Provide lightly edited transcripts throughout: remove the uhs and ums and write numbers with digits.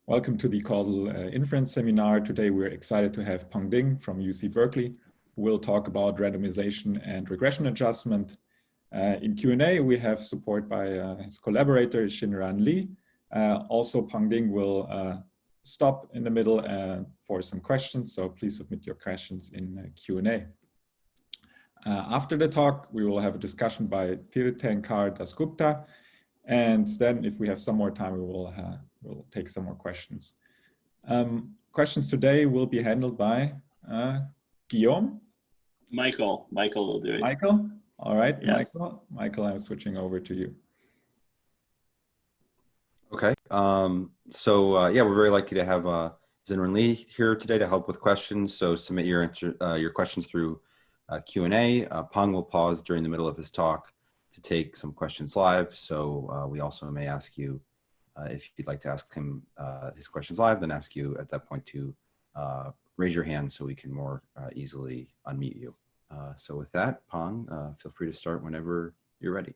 Welcome to the Causal Inference seminar. Today we're excited to have Peng from UC Berkeley, who will talk about randomization and regression adjustment. In Q&A, we have support by his collaborator, Xinran Li. Also, Peng will stop in the middle for some questions, so please submit your questions in Q&A. After the talk, we will have a discussion by Tirthankar, DasGupta, and then if we have some more time, we'll take some more questions. Questions today will be handled by Guillaume? Michael will do it. Michael? All right, yes. Michael, I'm switching over to you. Okay, yeah, we're very lucky to have Xinran Li here today to help with questions. So submit your questions through Q&A. Peng will pause during the middle of his talk to take some questions live. So we also may ask you, if you'd like to ask him his questions live, then ask you at that point to raise your hand so we can more easily unmute you. So with that, Peng, feel free to start whenever you're ready.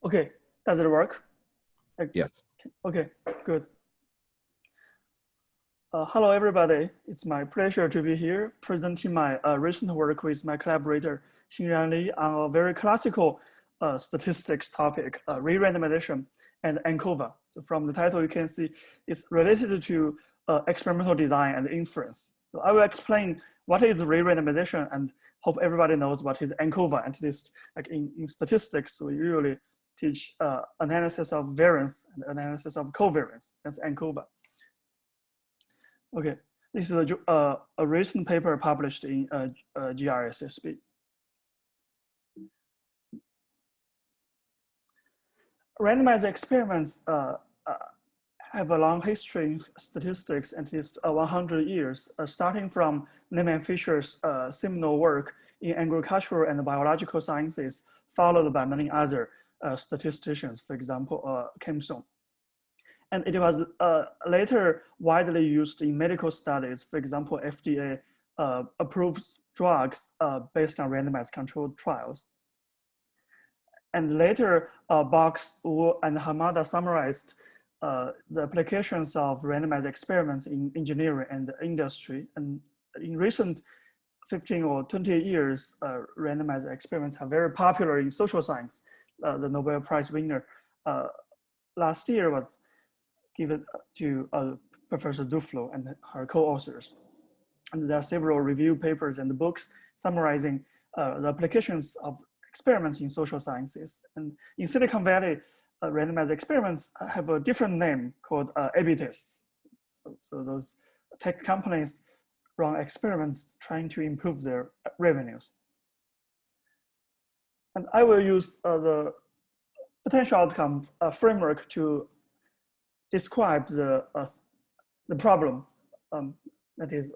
Okay, does it work? Yes. Okay, good. Hello, everybody. It's my pleasure to be here presenting my recent work with my collaborator, Xinran Li, on a very classical statistics topic, re-randomization and ANCOVA. So from the title, you can see it's related to experimental design and inference. So I will explain what is re-randomization and hope everybody knows what is ANCOVA. At least like in statistics, we usually teach analysis of variance and analysis of covariance. That's ANCOVA. Okay, this is a recent paper published in GRSSB. Randomized experiments have a long history in statistics, at least 100 years, starting from Neyman Fisher's seminal work in agricultural and biological sciences, followed by many other statisticians, for example, Kempson. And it was later widely used in medical studies. For example, FDA approves drugs based on randomized controlled trials. And later, Box, Wu, and Hamada summarized the applications of randomized experiments in engineering and industry. And in recent 15 or 20 years, randomized experiments are very popular in social science. The Nobel Prize winner last year was given to Professor Duflo and her co-authors. And there are several review papers and books summarizing the applications of experiments in social sciences. And in Silicon Valley, randomized experiments have a different name called A/B tests. So those tech companies run experiments trying to improve their revenues. And I will use the potential outcome framework to describe the problem that is,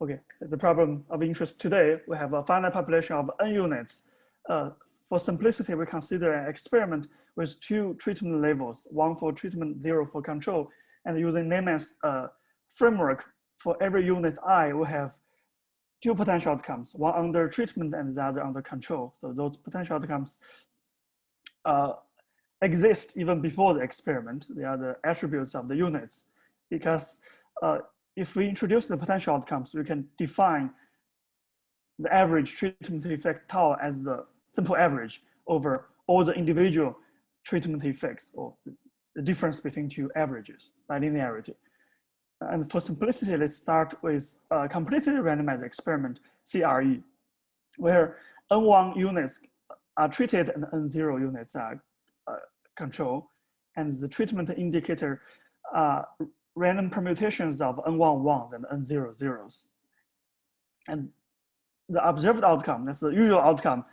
okay, the problem of interest today. We have a finite population of n units. For simplicity, we consider an experiment with 2 treatment levels, 1 for treatment, 0 for control. And using Neyman's framework, for every unit I, we have 2 potential outcomes, one under treatment and the other under control. So those potential outcomes exist even before the experiment. They are the attributes of the units, because if we introduce the potential outcomes, we can define the average treatment effect tau as the simple average over all the individual treatment effects, or the difference between 2 averages by linearity. And for simplicity, let's start with a completely randomized experiment, CRE, where N1 units are treated and N0 units are control, and the treatment indicator random permutations of N1 ones and N0 zeros. And the observed outcome, that's the usual outcome,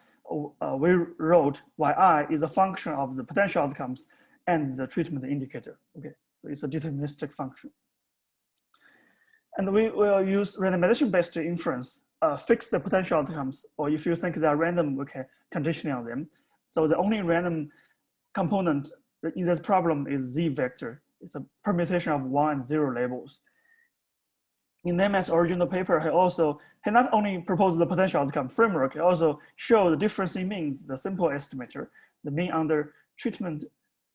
we wrote yi is a function of the potential outcomes and the treatment indicator. Okay, so it's a deterministic function. And we will use randomization-based inference, fix the potential outcomes, or if you think they are random, we can condition on them. So the only random component in this problem is Z vector. It's a permutation of 1 and 0 labels. in Neyman's original paper, he not only proposed the potential outcome framework, he also showed the difference in means. The simple estimator, the mean under treatment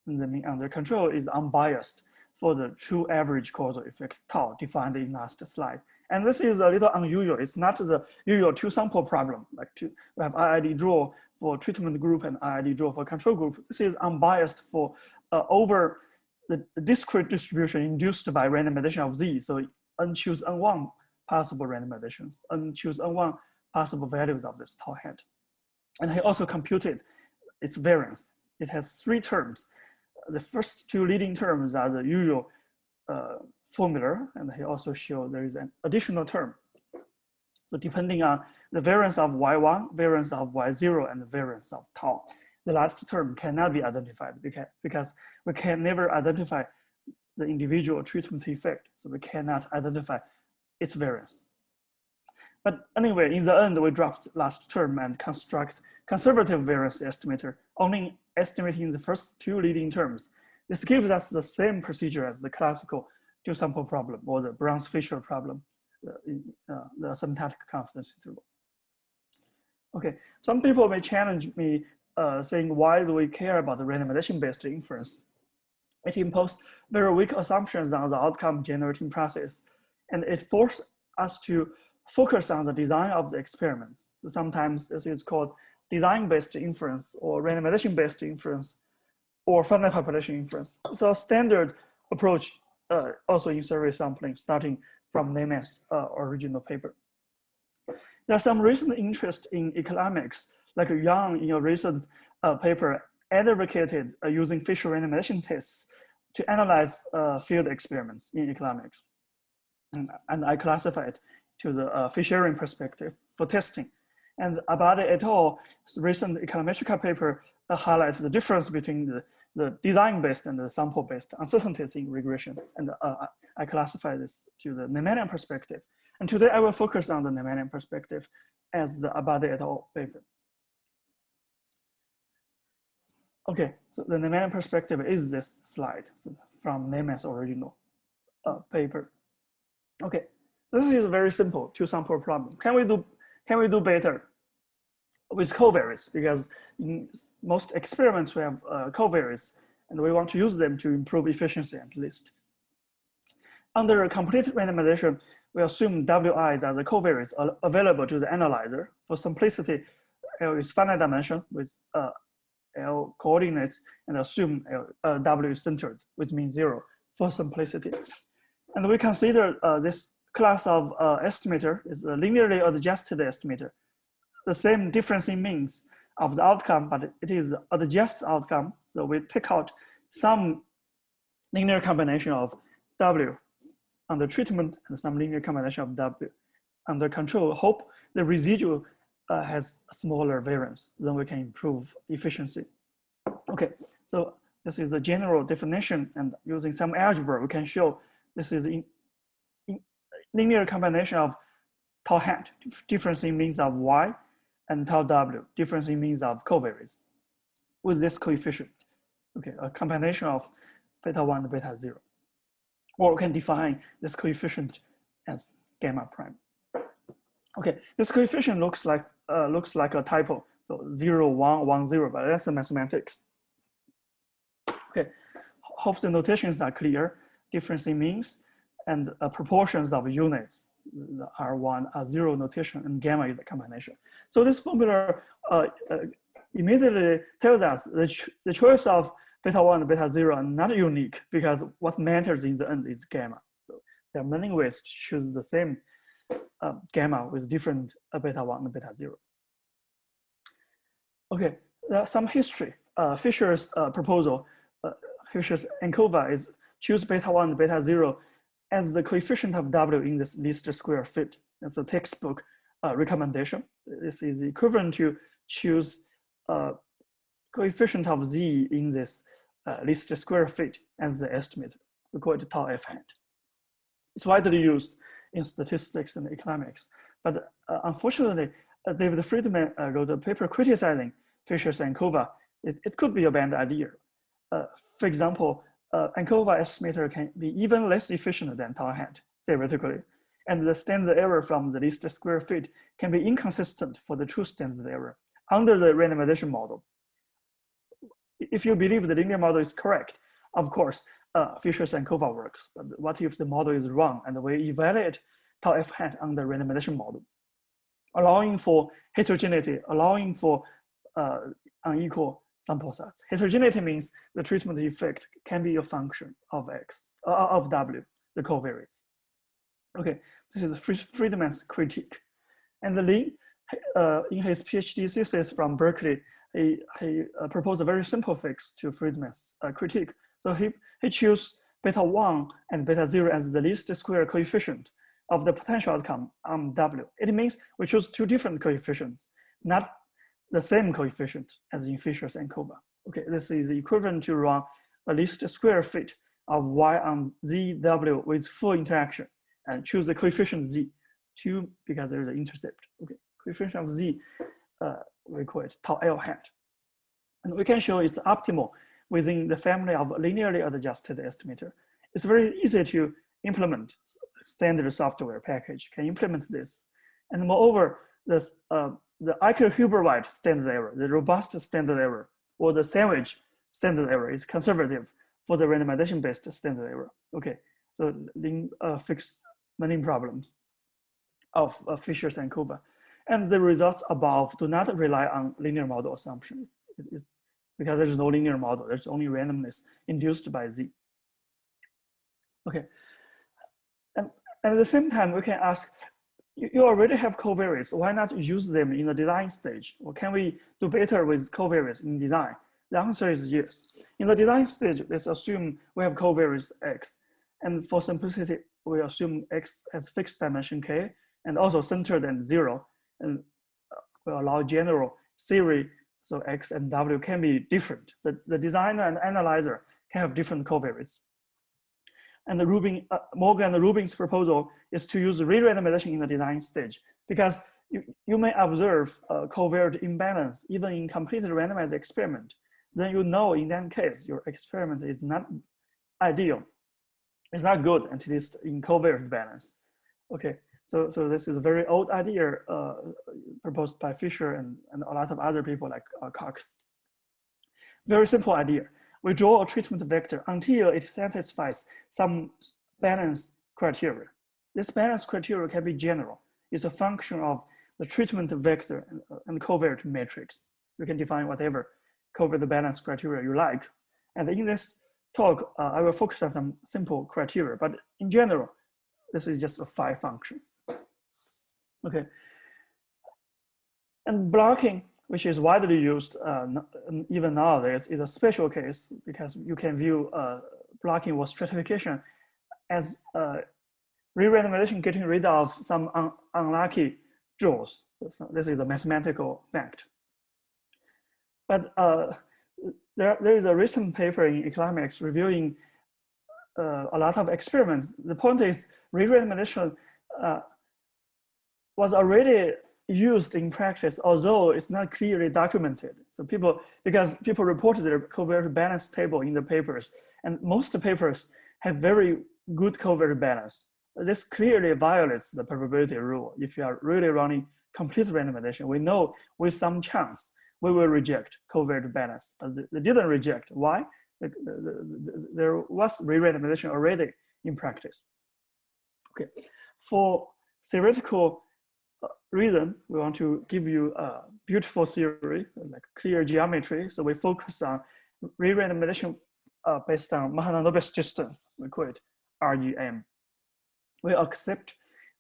and the mean under control, is unbiased for the true average causal effect tau defined in last slide. And this is a little unusual. It's not the usual two-sample problem, like we have IID draw for treatment group and IID draw for control group. This is unbiased for over the discrete distribution induced by randomization of Z. So n choose n1 possible randomizations, n choose n1 possible values of this tau hat. And he also computed its variance. It has 3 terms. The first 2 leading terms are the usual formula, and he also showed there is an additional term. So depending on the variance of y1, variance of y0, and the variance of tau, the last term cannot be identified because we can never identify the individual treatment effect, so we cannot identify its variance. But anyway, in the end, we dropped last term and construct conservative variance estimator, only estimating the first 2 leading terms. This gives us the same procedure as the classical two-sample problem or the Browns-Fisher problem, the asymptotic confidence interval. Okay, some people may challenge me saying, why do we care about the randomization-based inference? It imposed very weak assumptions on the outcome generating process, and it forced us to focus on the design of the experiments. So sometimes this is called design-based inference or randomization-based inference or finite-population inference. So a standard approach also in survey sampling starting from Neyman's original paper. There's some recent interest in economics, like Yang in a recent paper advocated using Fisher randomization tests to analyze field experiments in economics. And I classify it to the Fisherian perspective for testing. And Abade et al.'s recent econometrica paper highlights the difference between the design-based and the sample-based uncertainties in regression. And I classify this to the Neymanian perspective. And today I will focus on the Neymanian perspective as the Abade et al. Paper. Okay, so the Neyman perspective is this slide from Neyman's original paper. Okay, so this is a very simple two-sample problem. Can we do better with covariates? Because in most experiments we have covariates, and we want to use them to improve efficiency at least. Under a complete randomization, we assume WIs are the covariates available to the analyzer. For simplicity, L is finite dimension with L coordinates, and assume W is centered, which means 0 for simplicity. And we consider this class of estimator is a linearly adjusted estimator. The same difference in means of the outcome, but it is adjusted outcome. So we take out some linear combination of W under treatment and some linear combination of W under control. Hope the residual has smaller variance, then we can improve efficiency. Okay, so this is the general definition, and using some algebra, we can show this is in linear combination of tau hat, difference in means of Y, and tau W, difference in means of covariates, with this coefficient. Okay, a combination of beta 1 and beta 0. Or we can define this coefficient as gamma prime. Okay, this coefficient looks like a typo. So 0, 1, 1, 0, but that's the mathematics. Okay, hope the notations are clear. Difference in means and proportions of units. The R1, R0 notation, and gamma is a combination. So this formula immediately tells us the choice of beta 1 and beta 0 are not unique, because what matters in the end is gamma. So there are many ways to choose the same gamma with different beta 1 and beta 0. Okay, some history. Fisher's proposal, Fisher's ANCOVA is choose beta 1 and beta 0 as the coefficient of W in this least square fit. That's a textbook recommendation. This is equivalent to choose coefficient of Z in this least square fit as the estimator. We call it tau F hat. It's widely used in statistics and economics. But unfortunately, David Friedman wrote a paper criticizing Fisher's ANCOVA. It could be a bad idea. For example, ANCOVA estimator can be even less efficient than tau hat, theoretically. And the standard error from the least square fit can be inconsistent for the true standard error under the randomization model. If you believe the linear model is correct, of course, Fisher's ANCOVA works. But what if the model is wrong and we evaluate tau f hat under randomization model, allowing for heterogeneity, allowing for unequal sample size. Heterogeneity means the treatment effect can be a function of X, of W, the covariates. Okay, this is Friedman's critique. And Lee, in his PhD thesis from Berkeley, he proposed a very simple fix to Friedman's critique. So he chose beta 1 and beta 0 as the least square coefficient of the potential outcome on W. It means we choose two different coefficients, not the same coefficient as in Fisher's ANCOVA. Okay, this is equivalent to run a least square fit of Y on ZW with full interaction and choose the coefficient Z, 2 because there is an intercept. Okay, coefficient of Z, we call it tau L hat. And we can show it's optimal within the family of linearly adjusted estimator. It's very easy to implement. Standard software package can implement this. And moreover, this, the Eichel-Huber-White standard error, the robust standard error, or the sandwich standard error is conservative for the randomization-based standard error. Okay, so fix many problems of Fisher's ANCOVA. And the results above do not rely on linear model assumption because there's no linear model, there's only randomness induced by Z. Okay, and at the same time, we can ask, you already have covariates, why not use them in the design stage? Or can we do better with covariates in design? The answer is yes. In the design stage, let's assume we have covariates X. And for simplicity, we assume X has fixed dimension K and also centered and 0. And we allow general theory, so X and W can be different. The designer and analyzer can have different covariates. And the Morgan and Rubin's proposal is to use re-randomization in the design stage because you may observe a covariate imbalance even in completely randomized experiment. Then you know in that case, your experiment is not ideal. It's not good, at least in covariate balance. Okay, so this is a very old idea proposed by Fisher and a lot of other people like Cox. Very simple idea. We draw a treatment vector until it satisfies some balance criteria. This balance criteria can be general. It's a function of the treatment vector and covariate matrix. You can define whatever covariate balance criteria you like. And in this talk, I will focus on some simple criteria, but in general, this is just a phi function. Okay. And blocking, which is widely used even nowadays, is a special case because you can view blocking or stratification as re-randomization getting rid of some unlucky draws. So this is a mathematical fact. But there is a recent paper in economics reviewing a lot of experiments. The point is re-randomization was already used in practice, although it's not clearly documented. So because people reported their covariate balance table in the papers, and most papers have very good covariate balance. This clearly violates the probability rule. If you are really running complete randomization, we know with some chance we will reject covariate balance, but they didn't reject. Why? There was re-randomization already in practice. Okay, for theoretical reason, we want to give you a beautiful theory, like clear geometry. So we focus on re-randomization based on Mahalanobis distance. We call it REM. We accept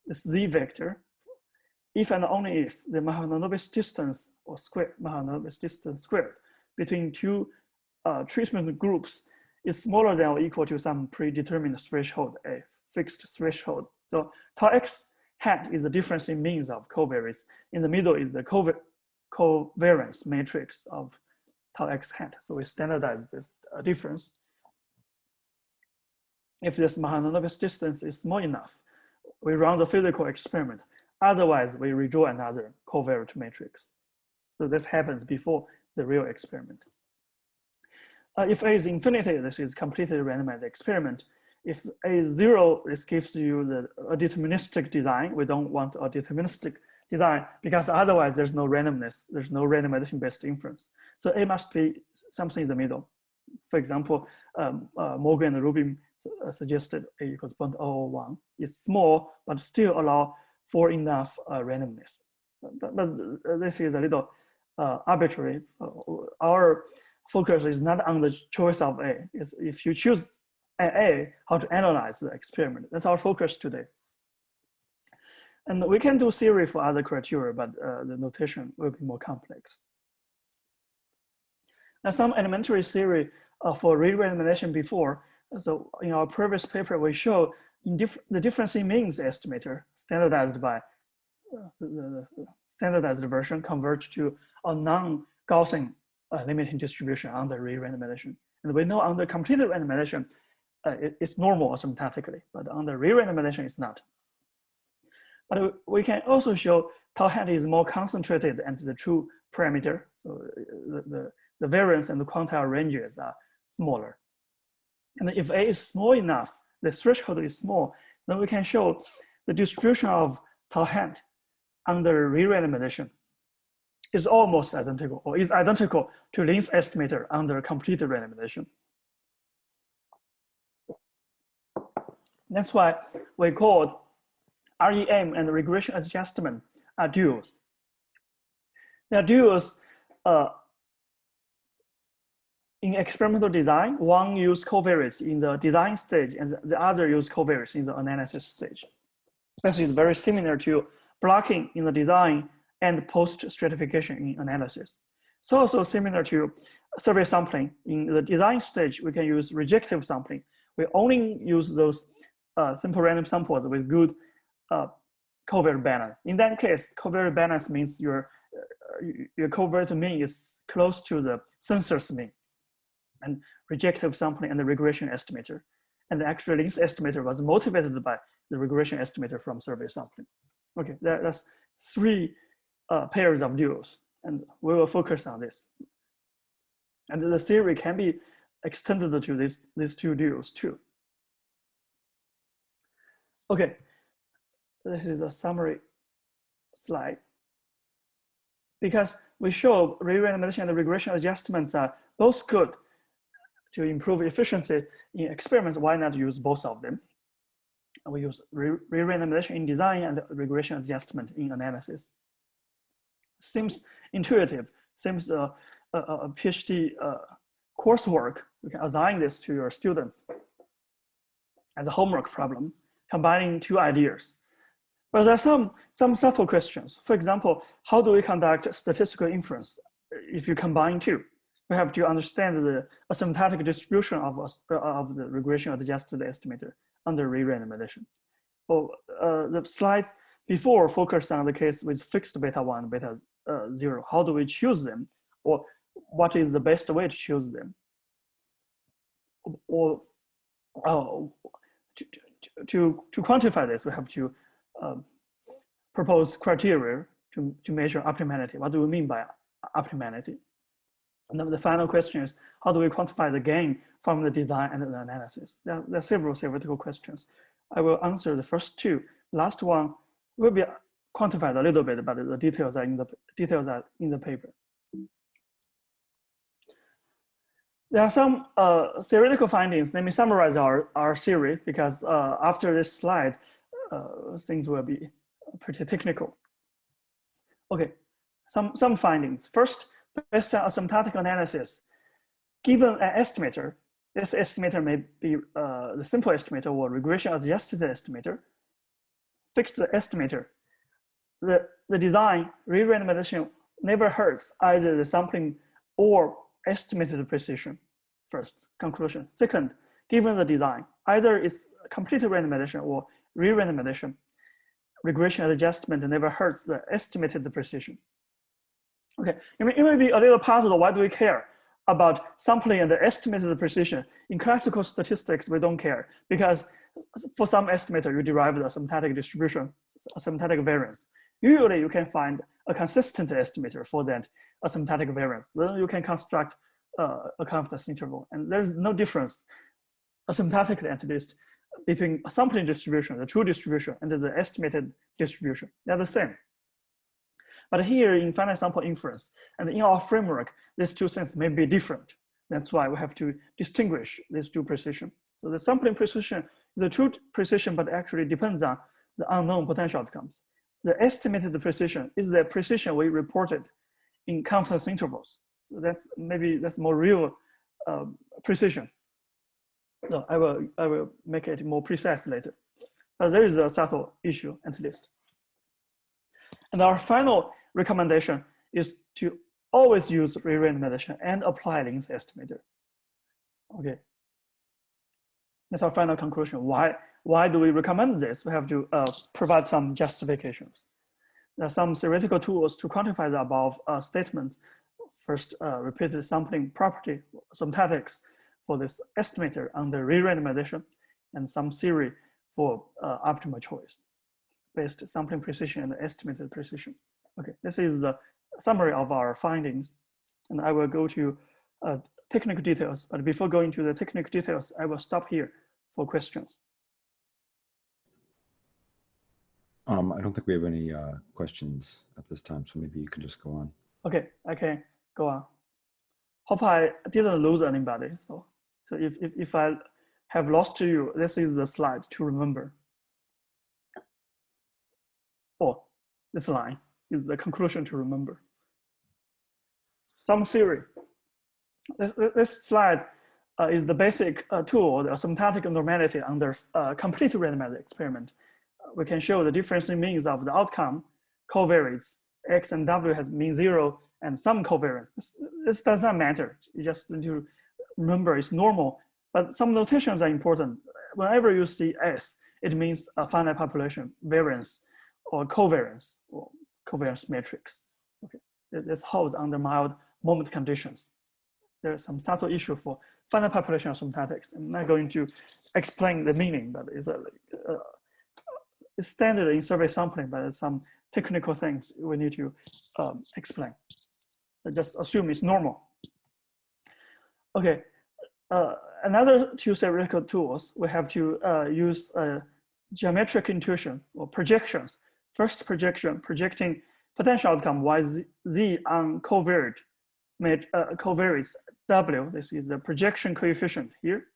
the Z vector if and only if the Mahalanobis distance or Mahalanobis distance squared between two treatment groups is smaller than or equal to some predetermined threshold, a fixed threshold. So tau x hat is the difference in means of covariates. In the middle is the covariance matrix of tau x hat. So we standardize this difference. If this Mahalanobis distance is small enough, we run the physical experiment. Otherwise, we redraw another covariate matrix. So this happens before the real experiment. If A is infinity, this is completely randomized experiment. If A is 0, this gives you a deterministic design. We don't want a deterministic design because otherwise there's no randomness. There's no randomization-based inference. So A must be something in the middle. For example, Morgan and Rubin suggested A equals 0.001. It's small, but still allow for enough randomness. But this is a little arbitrary. Our focus is not on the choice of A. It's if you choose A, how to analyze the experiment. That's our focus today. And we can do theory for other criteria, but the notation will be more complex. Now, some elementary theory for re-randomization before. So in our previous paper, we show the difference in means estimator standardized by the standardized version converge to a non-Gaussian limiting distribution under re-randomization. And we know under completed randomization, it's normal asymptotically, but under re-randomization, it's not. But we can also show tau hat is more concentrated and the true parameter. So the variance and the quantile ranges are smaller. And if A is small enough, the threshold is small, then we can show the distribution of tau hat under re-randomization is almost identical, or is identical to Lin's estimator under completed randomization. That's why we called REM and regression adjustment are duals. They are duals in experimental design. One use covariates in the design stage and the other use covariates in the analysis stage. This is very similar to blocking in the design and post-stratification in analysis. It's also similar to survey sampling. In the design stage, we can use rejective sampling. We only use those simple random samples with good covariate balance. In that case, covariate balance means your covariate mean is close to the census mean, and rejective sampling and the regression estimator. And the actual Lin's estimator was motivated by the regression estimator from survey sampling. Okay, that's 3 pairs of duals, and we will focus on this. And the theory can be extended to these 2 duals too. Okay, this is a summary slide. Because we show re-randomization and regression adjustments are both good to improve efficiency in experiments, why not use both of them? And we use re-randomization in design and regression adjustment in analysis. Seems intuitive, seems a PhD coursework. You can assign this to your students as a homework problem, combining 2 ideas. But there are some subtle questions. For example, how do we conduct statistical inference if you combine 2? We have to understand the asymptotic distribution of the regression-adjusted estimator under re-randomization. Well, the slides before focus on the case with fixed beta 1, beta 0. How do we choose them? Or what is the best way to choose them? Or to quantify this, we have to propose criteria to measure optimality. What do we mean by optimality? And then the final question is, how do we quantify the gain from the design and the analysis? There are several theoretical questions. I will answer the first 2. Last one will be quantified a little bit, but the details are in the paper. There are some theoretical findings. Let me summarize our theory, because after this slide, things will be pretty technical. Okay, some findings. First, based on asymptotic analysis, given an estimator, this estimator may be the simple estimator or regression-adjusted estimator, fixed estimator. The design re-randomization never hurts either the sampling or estimated precision. First, conclusion. Second, given the design, either it's complete randomization or re-randomization, regression adjustment never hurts the estimated precision. Okay, it may be a little puzzled. Why do we care about sampling and the estimated precision? In classical statistics, we don't care, because for some estimator, you derive the asymptotic distribution, asymptotic variance. Usually, you can find a consistent estimator for that asymptotic variance. Then you can construct a confidence interval, and there's no difference, asymptotically at least, between a sampling distribution, the true distribution, and the estimated distribution. They're the same. But here in finite sample inference, and in our framework, these two things may be different. That's why we have to distinguish these two precision. So the sampling precision is a true precision, but actually depends on the unknown potential outcomes. The estimated precision is the precision we reported in confidence intervals. So that's more real precision. No, I will make it more precise later. But there is a subtle issue at least. And our final recommendation is to always use re-randomization and apply length estimator. Okay. That's our final conclusion. Why do we recommend this? We have to provide some justifications. There are some theoretical tools to quantify the above statements. First, repeated sampling property, asymptotics for this estimator under re-randomization, and some theory for optimal choice based sampling precision and estimated precision. Okay, this is the summary of our findings, and I will go to technical details. But before going to the technical details, I will stop here for questions. I don't think we have any questions at this time, so maybe you can just go on. Okay, I can go on. Hope I didn't lose anybody. So if I have lost you, this is the slide to remember. Oh, this line is the conclusion to remember. Some theory. This slide is the basic tool, the asymptotic normality under complete randomized experiment. We can show the difference in means of the outcome, covariates, X and W has mean 0, and some covariance. This does not matter. You just need to remember it's normal, but some notations are important. Whenever you see S, it means a finite population, variance, or covariance matrix. Okay, this holds under mild moment conditions. There's some subtle issue for finite population asymptotics. I'm not going to explain the meaning, but it's standard in survey sampling, but there's some technical things we need to explain. I just assume it's normal. Okay, another two theoretical tools, we have to use geometric intuition or projections. First projection, projecting potential outcome YZ on covariates W. This is the projection coefficient here.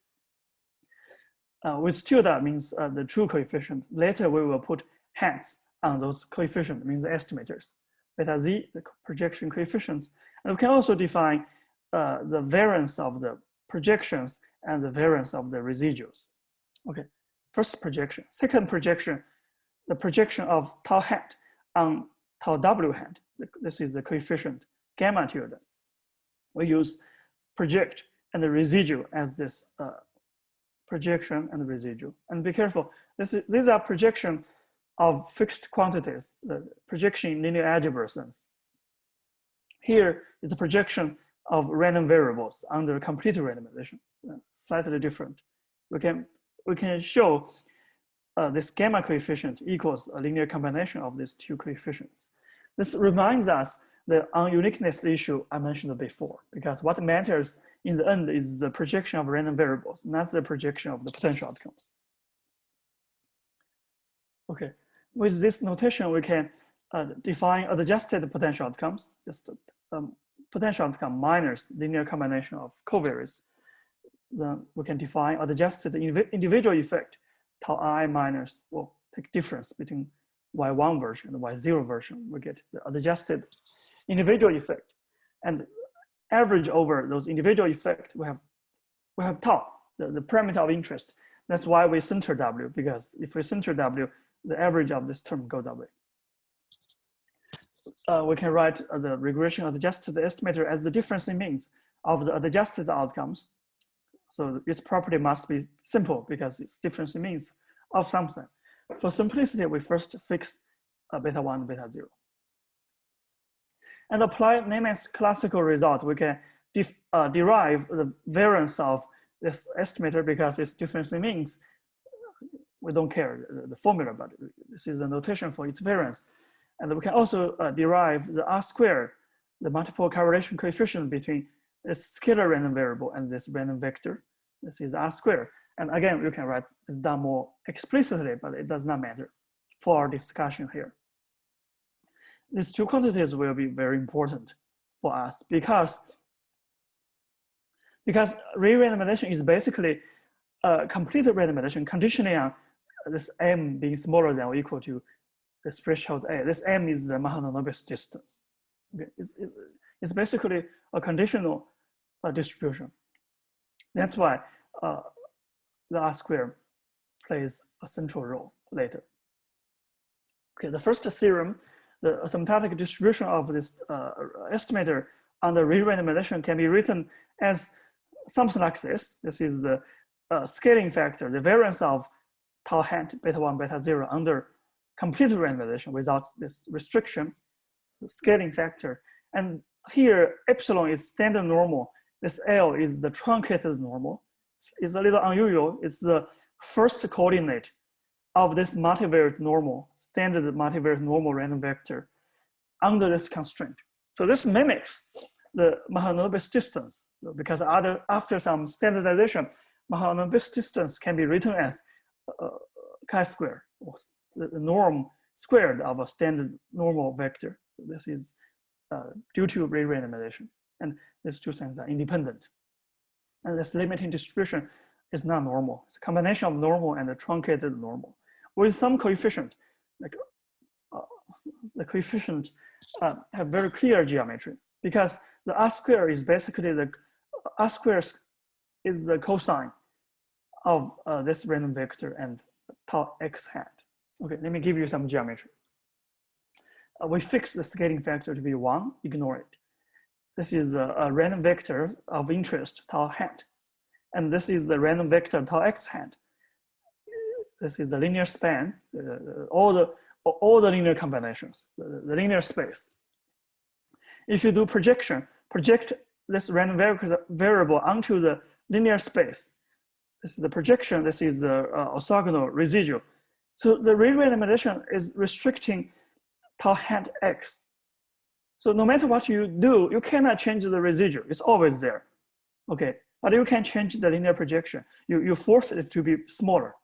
With tilde means the true coefficient. Later we will put hats on those coefficients, means the estimators. Beta Z, the projection coefficients. And we can also define the variance of the projections and the variance of the residuals. Okay, first projection. Second projection, the projection of tau hat on tau W hat. This is the coefficient gamma tilde. We use project and the residual as this projection and residual. And be careful, these are projection of fixed quantities, the projection in linear algebra sense. Here is a projection of random variables under complete randomization, slightly different. We can show this gamma coefficient equals a linear combination of these two coefficients. This reminds us the ununiqueness issue I mentioned before, because what matters in the end is the projection of random variables, not the projection of the potential outcomes. Okay, with this notation, we can define adjusted potential outcomes, just potential outcome minus linear combination of covariates. Then we can define adjusted individual effect, tau I minus, well, take difference between Y1 version and Y0 version. We get the adjusted individual effect, and average over those individual effect, we have tau, the parameter of interest. That's why we center W, because if we center W, the average of this term goes away. We can write the regression adjusted estimator as the difference in means of the adjusted outcomes. So its property must be simple because it's difference in means of something. For simplicity, we first fix beta 1, beta 0. And apply Neyman's classical result. We can derive the variance of this estimator because it's difference in means. We don't care the formula, but this is the notation for its variance. And we can also derive the R squared, the multiple correlation coefficient between this scalar random variable and this random vector. This is R squared. And again, you can write it down more explicitly, but it does not matter for our discussion here. These two quantities will be very important for us because re-randomization is basically a complete randomization conditioning on this m being smaller than or equal to the threshold A. This m is the Mahalanobis distance. Okay. It's basically a conditional distribution. That's why the R-square plays a central role later. Okay, the first theorem, the asymptotic distribution of this estimator under re-randomization can be written as something like this. This is the scaling factor, the variance of tau hat beta 1, beta 0 under complete randomization without this restriction, the scaling factor. And here, epsilon is standard normal. This L is the truncated normal. It's a little unusual. It's the first coordinate of this multivariate normal, standard multivariate normal random vector under this constraint. So this mimics the Mahalanobis distance because after some standardization, Mahalanobis distance can be written as chi-square, or the norm squared of a standard normal vector. So this is due to re-randomization. And these two things are independent. And this limiting distribution is not normal. It's a combination of normal and a truncated normal with some coefficient. Like the coefficient have very clear geometry because the R-square is basically the R-square is the cosine of this random vector and tau x hat. Okay, let me give you some geometry. We fix the scaling factor to be 1, ignore it. This is a random vector of interest, tau hat. And this is the random vector, tau x hat. This is the linear span, all the linear combinations, the linear space. If you do projection, project this random variable onto the linear space. This is the projection, this is the orthogonal residual. So the re-randomization is restricting tau hat x. So no matter what you do, you cannot change the residual. It's always there, okay? But you can change the linear projection. You force it to be smaller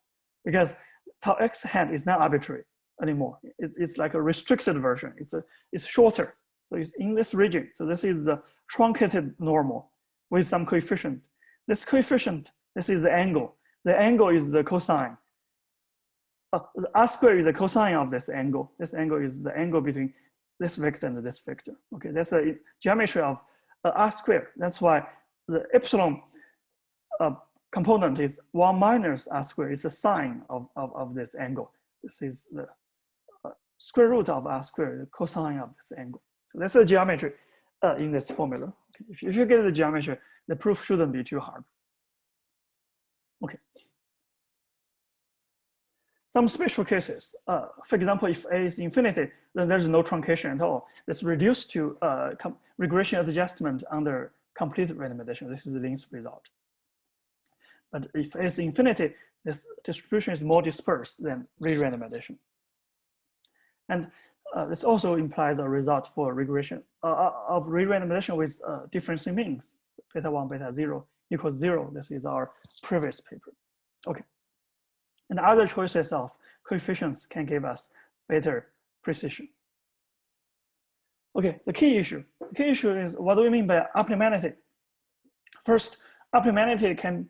because tau x hat is not arbitrary anymore. It's like a restricted version. It's shorter. So it's in this region. So this is the truncated normal with some coefficient. This coefficient, this is the angle. The angle is the cosine. The R-square is the cosine of this angle. This angle is the angle between this vector and this vector. Okay, that's the geometry of R-square. That's why the epsilon component is 1 minus R-square. It's a sine of this angle. This is the square root of R-square, the cosine of this angle. So that's the geometry in this formula. Okay. If you get the geometry, the proof shouldn't be too hard. Okay. Some special cases, for example, if A is infinity, then there's no truncation at all. It's reduced to regression adjustment under complete randomization. This is the Lin's result. But if A is infinity, this distribution is more dispersed than re-randomization. And this also implies a result for regression of re-randomization with difference in means, beta 1, beta 0 equals 0. This is our previous paper. Okay. And other choices of coefficients can give us better precision. Okay, the key issue is what do we mean by optimality? First, optimality can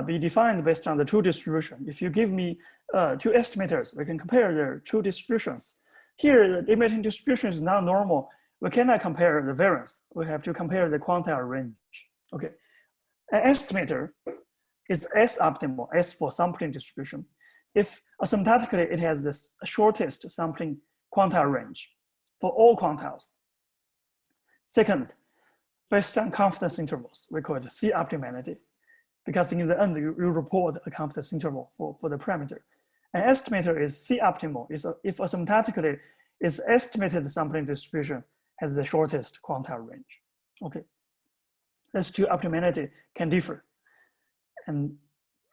be defined based on the true distribution. If you give me 2 estimators, we can compare their true distributions. Here, the limiting distribution is not normal. We cannot compare the variance. We have to compare the quantile range. Okay, an estimator is S optimal, S for sampling distribution, if asymptotically it has this shortest sampling quantile range for all quantiles. Second, based on confidence intervals, we call it C-optimality, because in the end, you report a confidence interval for the parameter. An estimator is C-optimal if asymptotically its estimated sampling distribution has the shortest quantile range. Okay, these two optimality can differ. And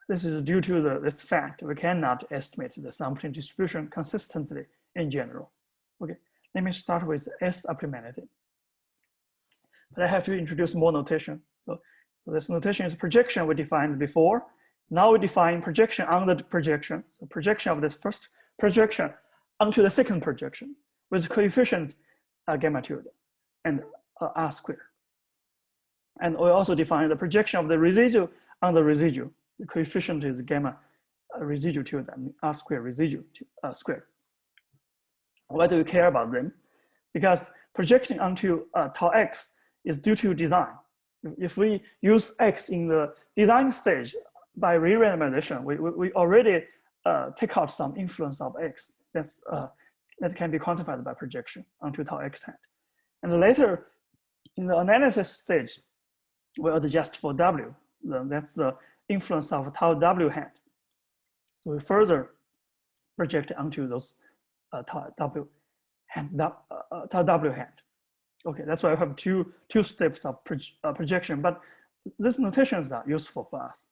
this is due to this fact we cannot estimate the sampling distribution consistently in general. Okay, let me start with S optimality. But I have to introduce more notation. So this notation is projection we defined before, Now we define projection on the projection. So projection of this first projection onto the second projection with coefficient gamma tilde and r squared. And we also define the projection of the residual on the residual. The coefficient is gamma residual tilde and r squared residual squared. Why do we care about them? Because projecting onto tau x is due to design. If we use x in the design stage by re-randomization, we already take out some influence of x that can be quantified by projection onto tau x hat. And later, in the analysis stage, we'll adjust for w. That's the influence of tau w hat. So we further project onto those tau w and tau w hat. Okay, that's why we have two steps of projection, but these notations are useful for us.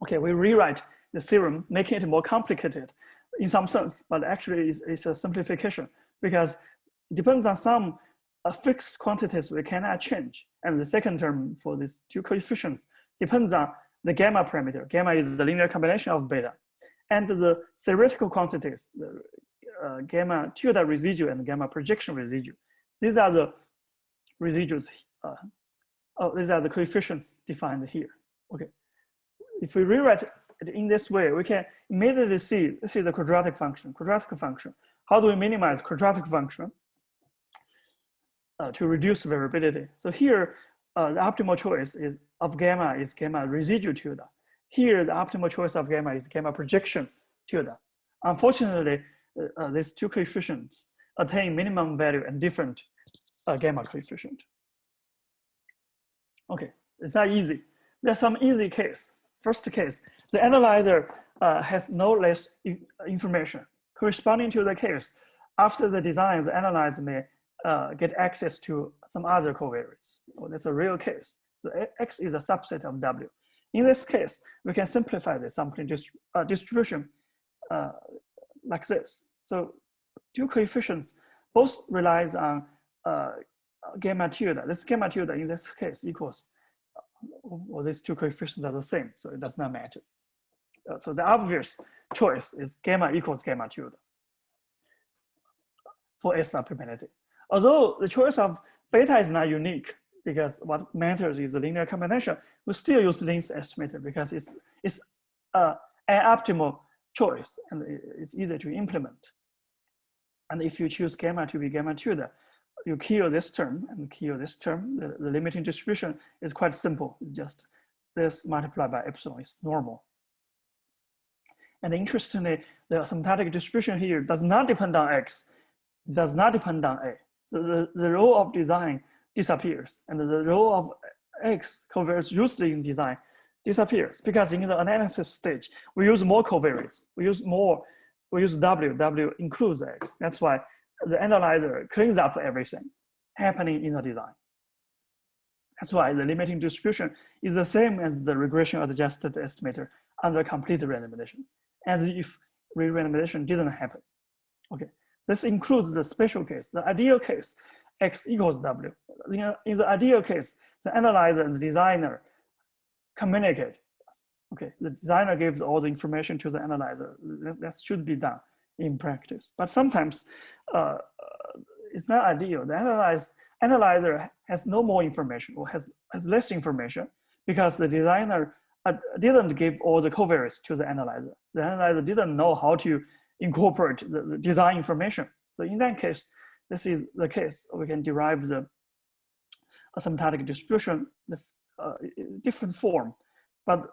Okay, we rewrite the theorem, making it more complicated in some sense, but actually it's a simplification because it depends on some fixed quantities we cannot change. And the second term for these two coefficients depends on the gamma parameter. Gamma is the linear combination of beta. And the theoretical quantities, the gamma tilde residual and gamma projection residual. These are the residuals, these are the coefficients defined here. Okay, if we rewrite it in this way, we can immediately see this is the quadratic function. How do we minimize quadratic function to reduce variability? So here, the optimal choice of gamma is gamma residual tilde. Here, the optimal choice of gamma is gamma projection tilde. Unfortunately, these two coefficients attain minimum value and different gamma coefficient. Okay, it's not easy. There's some easy case. First case, the analyzer has no less information. Corresponding to the case, after the design, the analyzer may get access to some other covariates. Oh, that's a real case. So X is a subset of W. In this case, we can simplify the sampling distribution like this. So two coefficients both relies on gamma tilde. This gamma tilde in this case equals, well, these two coefficients are the same, so it does not matter. So the obvious choice is gamma equals gamma tilde for S-optimality. Although the choice of beta is not unique because what matters is the linear combination, we still use Lin's estimator because it's an optimal choice and it's easy to implement. And if you choose gamma to be gamma tilde, you kill this term and kill this term. The limiting distribution is quite simple. Just this multiplied by epsilon is normal. And interestingly, the asymptotic distribution here does not depend on X, does not depend on A. So the role of design disappears and the role of X covariates usually in design disappears because in the analysis stage, we use more covariates. We use W includes X. That's why the analyzer cleans up everything happening in the design. That's why the limiting distribution is the same as the regression-adjusted estimator under complete randomization, as if re-randomization didn't happen. Okay, this includes the special case. The ideal case, X equals W. In the ideal case, the analyzer and the designer communicate. Okay, the designer gives all the information to the analyzer. That should be done in practice. But sometimes it's not ideal. The analyzer has no more information or has less information because the designer didn't give all the covariates to the analyzer. The analyzer didn't know how to incorporate the design information. So in that case, this is the case. We can derive the asymptotic distribution, the different form, but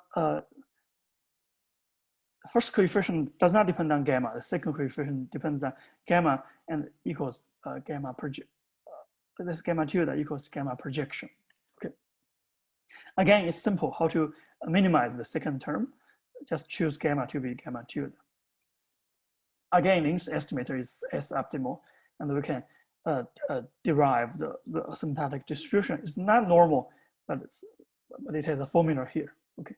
first coefficient does not depend on gamma. The second coefficient depends on gamma and equals gamma projection. This gamma tilde equals gamma projection. Okay. Again, it's simple how to minimize the second term. Just choose gamma to be gamma tilde. Again, Lin's estimator is S-optimal, and we can derive the asymptotic distribution. It's not normal, but it has a formula here. Okay.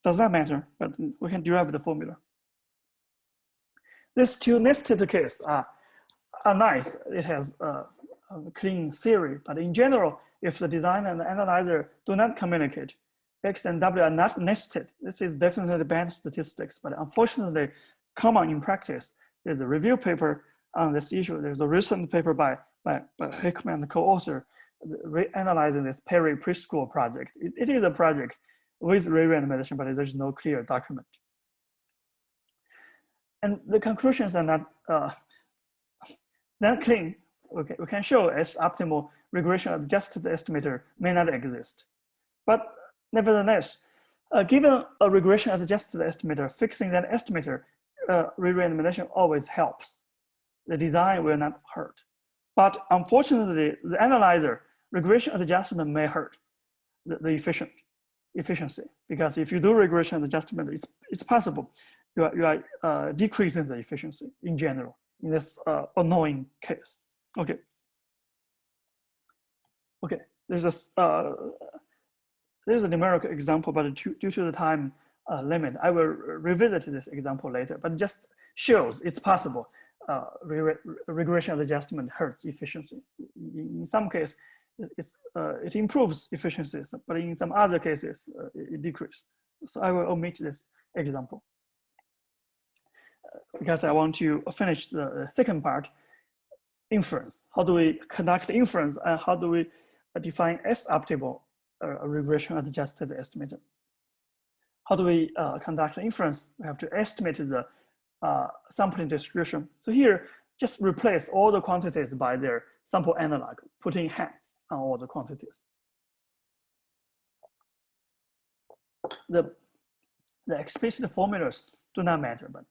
Does not matter, but we can derive the formula. These two nested cases are nice. It has a clean theory, but in general, if the designer and the analyzer do not communicate, X and W are not nested. This is definitely bad statistics, but unfortunately common in practice. There's a review paper on this issue. There's a recent paper by Hickman, the co-author, analyzing this Perry preschool project. It is a project with re-randomization, but there's no clear document. And the conclusions are not clean. Okay, we can show S-optimal regression-adjusted estimator may not exist. But nevertheless, given a regression-adjusted estimator, fixing that estimator, re-randomization always helps. The design will not hurt. But unfortunately, the analyzer regression adjustment may hurt the efficiency, because if you do regression adjustment, it's possible you are decreasing the efficiency in general in this annoying case. Okay. Okay. There's a numerical example, but due to the time limit, I will revisit this example later. But it just shows it's possible. Regression adjustment hurts efficiency. In some cases, it improves efficiency, but in some other cases, it decreases. So I will omit this example because I want to finish the second part, inference. How do we conduct inference, and how do we define S-optimal regression adjusted estimator? How do we conduct inference? We have to estimate the sampling distribution. So here, just replace all the quantities by their sample analog, putting hats on all the quantities. The explicit formulas do not matter, but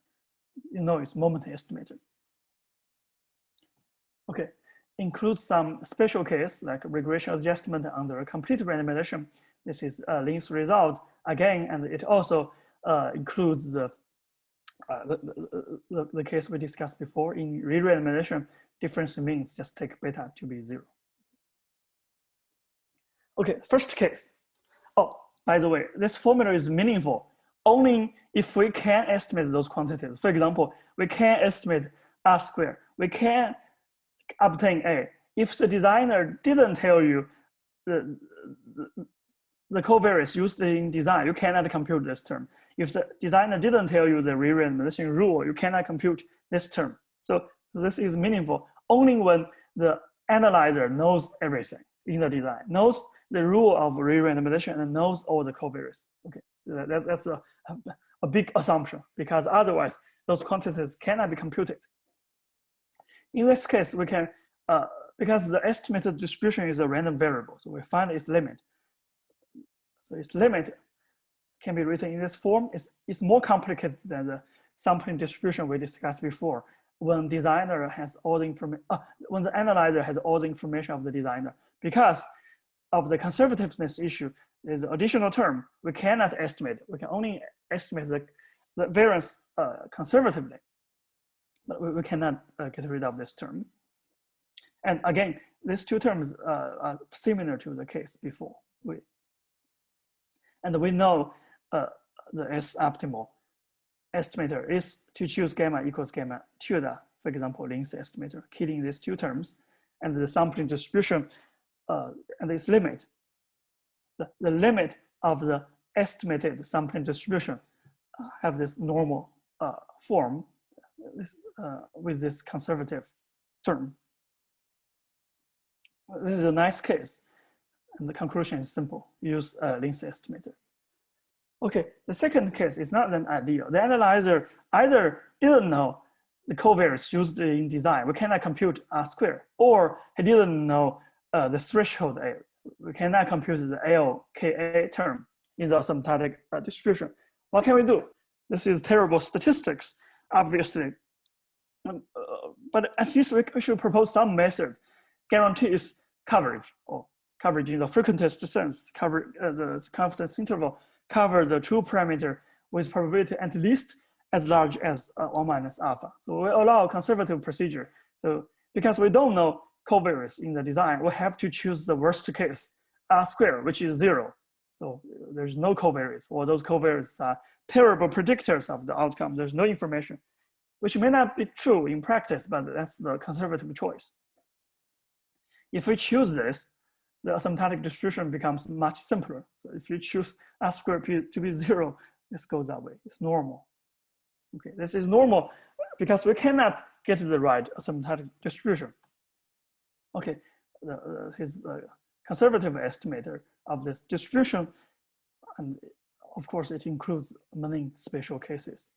you know it's moment estimator. Okay, includes some special case like regression adjustment under complete randomization. This is Lin's result again, and it also includes the case we discussed before. In re-randomization, difference means just take beta to be 0. Okay, first case. Oh, by the way, this formula is meaningful only if we can estimate those quantities. For example, we can estimate R squared. We can obtain A. If the designer didn't tell you the covariance used in design, you cannot compute this term. If the designer didn't tell you the re-randomization rule, you cannot compute this term. So this is meaningful only when the analyzer knows everything in the design, knows the rule of re-randomization and knows all the covariance. Okay, so that's a big assumption, because otherwise those quantities cannot be computed. In this case, we can, because the estimated distribution is a random variable, so we find its limit. So its limit can be written in this form. It's more complicated than the sampling distribution we discussed before. When designer has all the information, when the analyzer has all the information of the designer, because of the conservativeness issue, there's an additional term we cannot estimate. We can only estimate the variance conservatively, but we cannot get rid of this term. And again, these two terms are similar to the case before. And we know the S-optimal estimator is to choose gamma equals gamma tilde, for example, Lin's estimator, killing these two terms, and the sampling distribution and its limit. The limit of the estimated sampling distribution have this normal form with this conservative term. This is a nice case, and the conclusion is simple. Use Lin's estimator. Okay, the second case is not an ideal. The analyzer either didn't know the covariance used in design, we cannot compute R squared, or he didn't know the threshold A. We cannot compute the LKA term in the asymptotic distribution. What can we do? This is terrible statistics, obviously. But at least we should propose some method guarantees coverage, or coverage in the frequentist sense, cover the confidence interval, cover the true parameter with probability at least as large as 1 minus alpha. So we allow conservative procedure. So because we don't know covariance in the design, we have to choose the worst case, R squared, which is 0. So there's no covariance, or those covariances are terrible predictors of the outcome. There's no information, which may not be true in practice, but that's the conservative choice. If we choose this, the asymptotic distribution becomes much simpler. So if you choose S squared to be 0, this goes that way. It's normal. Okay, this is normal because we cannot get the right asymptotic distribution. Okay, his conservative estimator of this distribution, and of course it includes many special cases,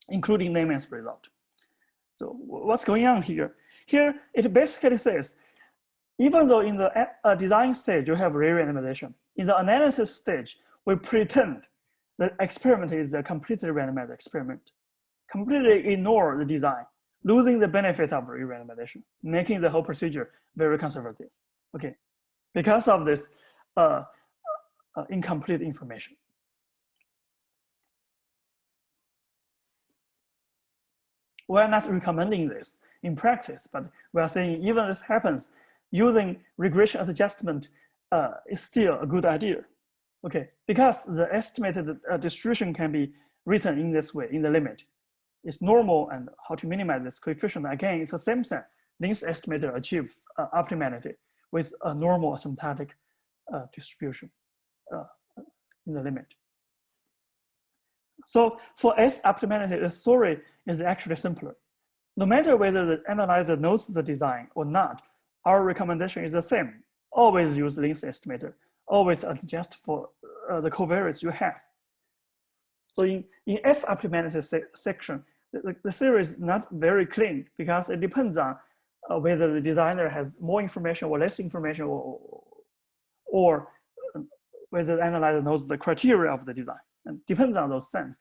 including Neyman's result. So what's going on here? Here it basically says, even though in the design stage you have re-randomization, in the analysis stage we pretend the experiment is a completely randomized experiment, completely ignore the design, losing the benefit of re-randomization, making the whole procedure very conservative. Okay, because of this incomplete information. We're not recommending this in practice, but we are saying even this happens, using regression adjustment is still a good idea. Okay, because the estimated distribution can be written in this way, in the limit. It's normal, and how to minimize this coefficient. Again, it's the same thing. This estimator achieves optimality with a normal asymptotic distribution in the limit. So for S optimality, the story is actually simpler. No matter whether the analyzer knows the design or not, our recommendation is the same. Always use length estimator. Always adjust for the covariates you have. So in S optimality section, the series is not very clean because it depends on whether the designer has more information or less information, or whether the analyzer knows the criteria of the design. And depends on those things.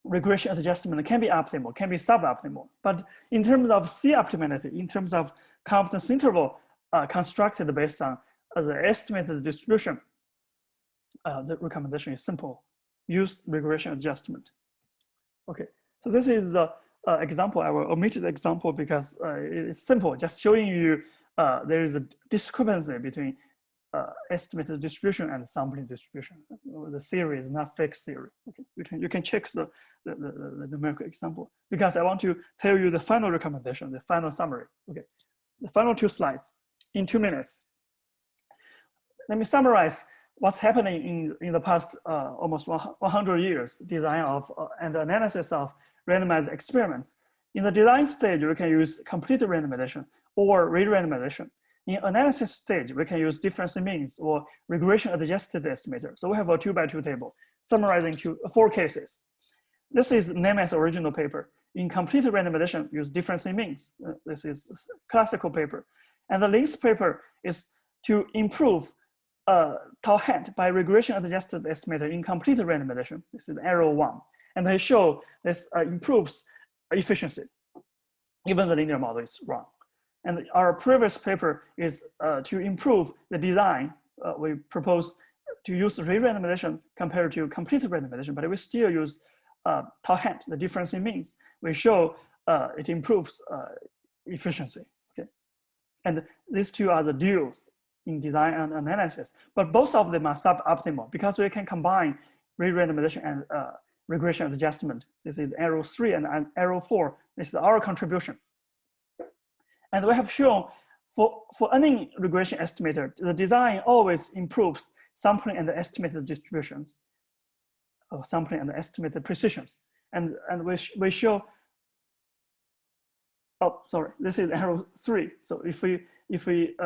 Regression adjustment can be optimal, can be suboptimal. But in terms of C-optimality, in terms of confidence interval constructed based on the estimated distribution, the recommendation is simple. Use regression adjustment. Okay, so this is the example. I will omit the example because it's simple, just showing you there is a discrepancy between estimated distribution and sampling distribution. The theory is not fixed theory. Okay, you can check the numerical example because I want to tell you the final recommendation, the final summary. Okay, the final 2 slides in 2 minutes. Let me summarize what's happening in the past almost 100 years, design of and analysis of randomized experiments. In the design stage, we can use complete randomization or re-randomization. In analysis stage, we can use difference in means or regression-adjusted estimator. So we have a 2x2 table summarizing 4 cases. This is Neyman's original paper. In complete randomization, use difference in means. This is a classical paper. And the Links paper is to improve tau hat by regression-adjusted estimator in complete randomization. This is arrow 1. And they show this improves efficiency, even the linear model is wrong. And our previous paper is to improve the design. We propose to use re-randomization compared to complete randomization, but we still use tau hat, the difference in means. We show it improves efficiency. Okay, and these 2 are the duals in design and analysis, but both of them are suboptimal because we can combine re-randomization and regression adjustment. This is arrow 3 and arrow 4. This is our contribution. And we have shown for any regression estimator, the design always improves sampling and estimated distributions, or sampling and estimated precisions. And we show, oh, sorry, this is arrow 3. So if we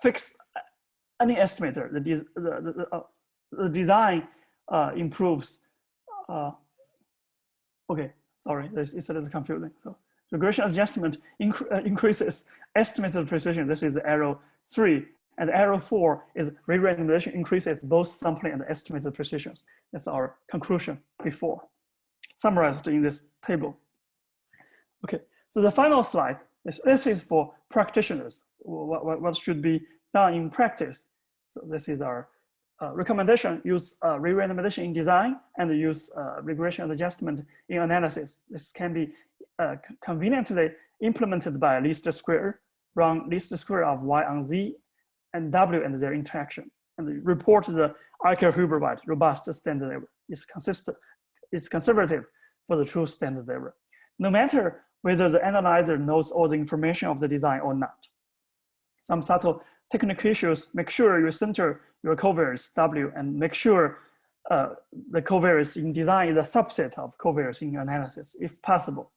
fix any estimator, the design improves. Okay, sorry, it's a little confusing. So regression adjustment increases estimated precision. This is arrow 3. And arrow 4 is re-randomization increases both sampling and estimated precisions. That's our conclusion before, summarized in this table. Okay, so the final slide, this is for practitioners. What should be done in practice? So this is our recommendation: use re-randomization in design and use regression adjustment in analysis. This can be conveniently implemented by least square, run least square of Y on Z and W and their interaction, and report the Eicher-Huber-White robust standard error. It's consistent, it's conservative for the true standard error. No matter whether the analyzer knows all the information of the design or not. Some subtle technical issues: make sure you center your covariance W and make sure the covariance in design is a subset of covariance in analysis, if possible.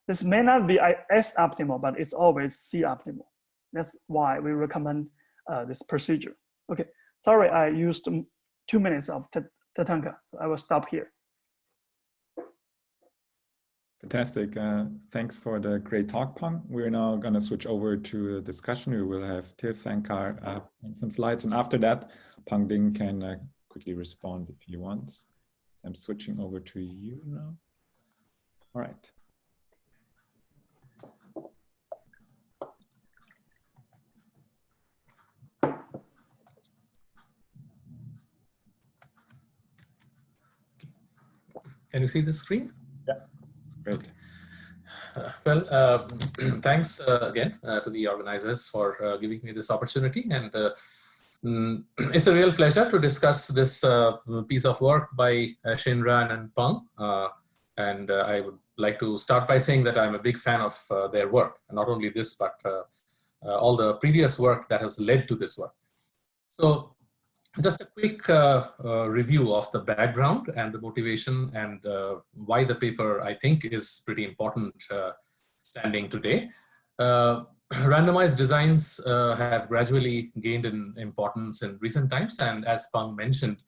This may not be S optimal, but it's always C optimal. That's why we recommend this procedure. Okay, sorry, I used 2 minutes of Tirthankar, so I will stop here. Fantastic. Thanks for the great talk, Peng. We're now going to switch over to a discussion. We will have Tirthankar and some slides, and after that, Peng Ding can quickly respond if he wants. So I'm switching over to you now. All right. Can you see the screen? Yeah, great. Thanks again to the organizers for giving me this opportunity. And it's a real pleasure to discuss this piece of work by Shinran and Peng. And I would like to start by saying that I'm a big fan of their work. And not only this, but all the previous work that has led to this work. So just a quick review of the background and the motivation and why the paper, I think, is pretty important standing today. Randomized designs have gradually gained in importance in recent times, and as Peng mentioned,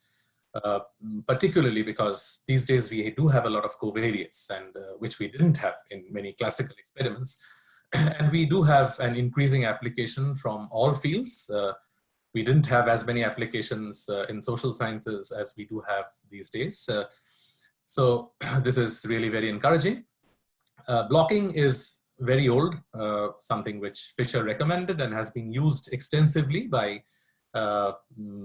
particularly because these days we do have a lot of covariates, and which we didn't have in many classical experiments. And we do have an increasing application from all fields. We didn't have as many applications in social sciences as we do have these days. So this is really very encouraging. Blocking is very old, something which Fisher recommended and has been used extensively by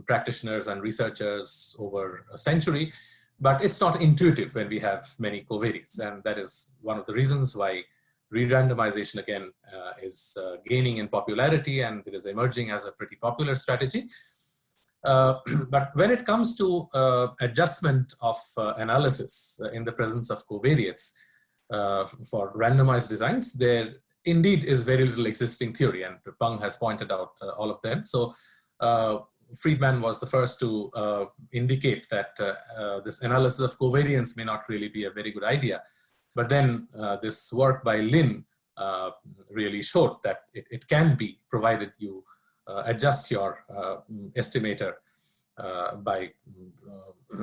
practitioners and researchers over a century, but it's not intuitive when we have many covariates. And that is one of the reasons why re-randomization again is gaining in popularity, and it is emerging as a pretty popular strategy. But when it comes to adjustment of analysis in the presence of covariates for randomized designs, there indeed is very little existing theory, and Peng has pointed out all of them. So Friedman was the first to indicate that this analysis of covariance may not really be a very good idea. But then this work by Lin really showed that it can be, provided you adjust your estimator by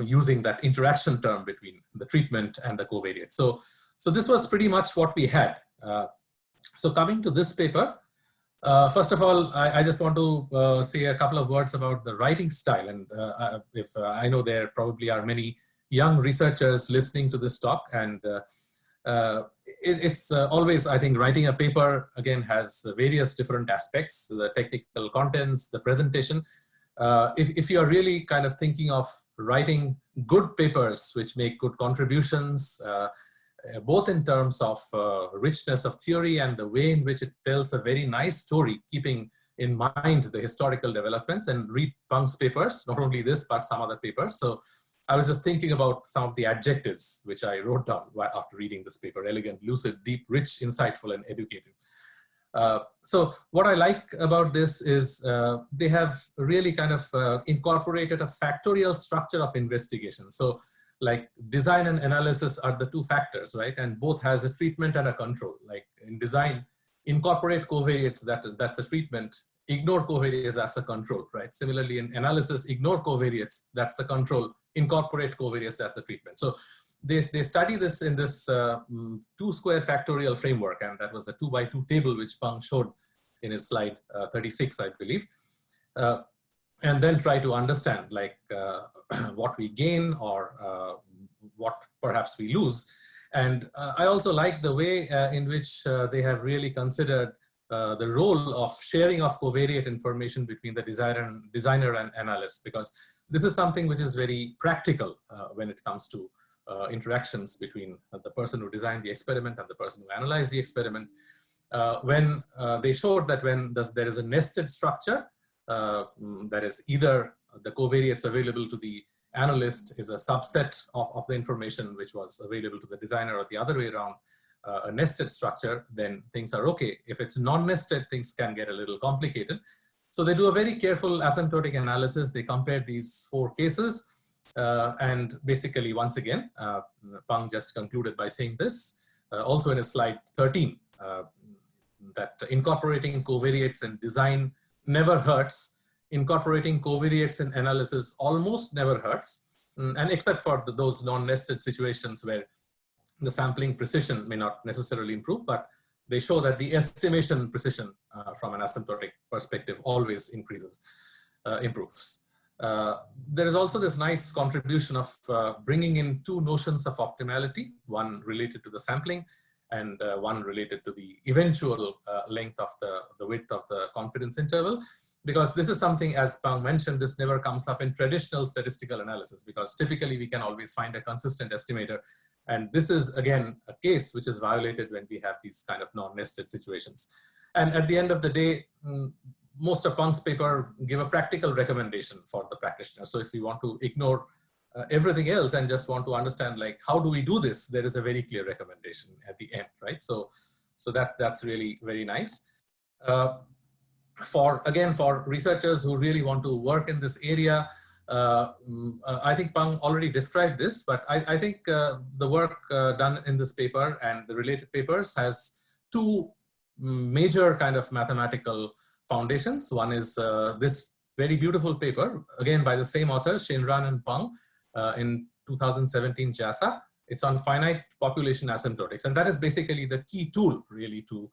using that interaction term between the treatment and the covariate. So this was pretty much what we had. So coming to this paper, first of all, I just want to say a couple of words about the writing style. And if I know there probably are many young researchers listening to this talk, and it's always, I think, writing a paper again has various different aspects: the technical contents, the presentation. If you are really kind of thinking of writing good papers which make good contributions, both in terms of richness of theory and the way in which it tells a very nice story, keeping in mind the historical developments, and read Peng's papers, not only this, but some other papers. So I was just thinking about some of the adjectives which I wrote down after reading this paper: elegant, lucid, deep, rich, insightful, and educative. So what I like about this is they have really kind of incorporated a factorial structure of investigation. So like design and analysis are the two factors, right? And both has a treatment and a control. Like in design, incorporate covariates, that's a treatment. Ignore covariates, that's a control, right? Similarly, in analysis, ignore covariates, that's the control. Incorporate covariates, that's the treatment. So they study this in this 2-square factorial framework, and that was a 2x2 table which Peng showed in his slide 36, I believe. And then try to understand like what we gain or what perhaps we lose. And I also like the way in which they have really considered the role of sharing of covariate information between the designer and analyst, because this is something which is very practical when it comes to interactions between the person who designed the experiment and the person who analyzed the experiment. When they showed that when there is a nested structure, that is either the covariates available to the analyst is a subset of the information which was available to the designer, or the other way around, a nested structure, then things are okay. If it's non-nested, things can get a little complicated. So they do a very careful asymptotic analysis. They compare these 4 cases. And basically, once again, Peng just concluded by saying this, also in his slide 13, that incorporating covariates in design never hurts. Incorporating covariates in analysis almost never hurts. And except for those non-nested situations where the sampling precision may not necessarily improve, but they show that the estimation precision from an asymptotic perspective always improves. There is also this nice contribution of bringing in 2 notions of optimality, one related to the sampling and one related to the eventual length of the width of the confidence interval. Because this is something, as Peng mentioned, this never comes up in traditional statistical analysis, because typically we can always find a consistent estimator. And this is, again, a case which is violated when we have these kind of non-nested situations. And at the end of the day, most of Peng's paper give a practical recommendation for the practitioner. So if we want to ignore everything else and just want to understand, like, how do we do this, there is a very clear recommendation at the end, right? So that's really very nice. For researchers who really want to work in this area, I think Peng already described this, but I think the work done in this paper and the related papers has 2 major kind of mathematical foundations. One is this very beautiful paper, again by the same authors, Shinran and Peng, in 2017 JASA. It's on finite population asymptotics, and that is basically the key tool really to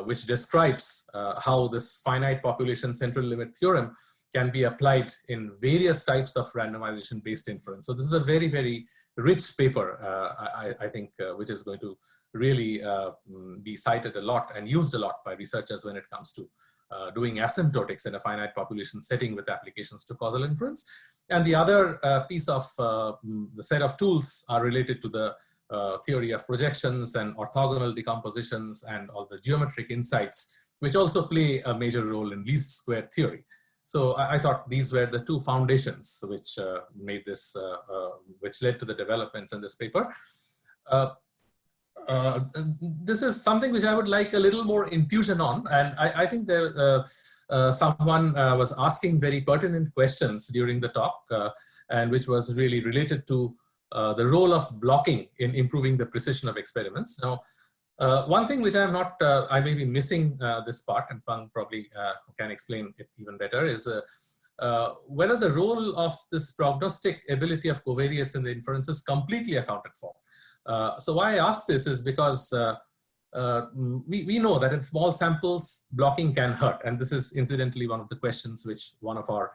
which describes how this finite population central limit theorem can be applied in various types of randomization-based inference. So this is a very, very rich paper, I think, which is going to really be cited a lot and used a lot by researchers when it comes to doing asymptotics in a finite population setting with applications to causal inference. And the other piece of the set of tools are related to the theory of projections and orthogonal decompositions and all the geometric insights, which also play a major role in least square theory. So I thought these were the 2 foundations which made this, which led to the developments in this paper. This is something which I would like a little more intuition on, and I think there someone was asking very pertinent questions during the talk, and which was really related to the role of blocking in improving the precision of experiments. Now, one thing which I'm not, I may be missing this part, and Peng probably can explain it even better, is whether the role of this prognostic ability of covariates in the inference is completely accounted for. So why I ask this is because we know that in small samples, blocking can hurt. And this is incidentally one of the questions which one of our,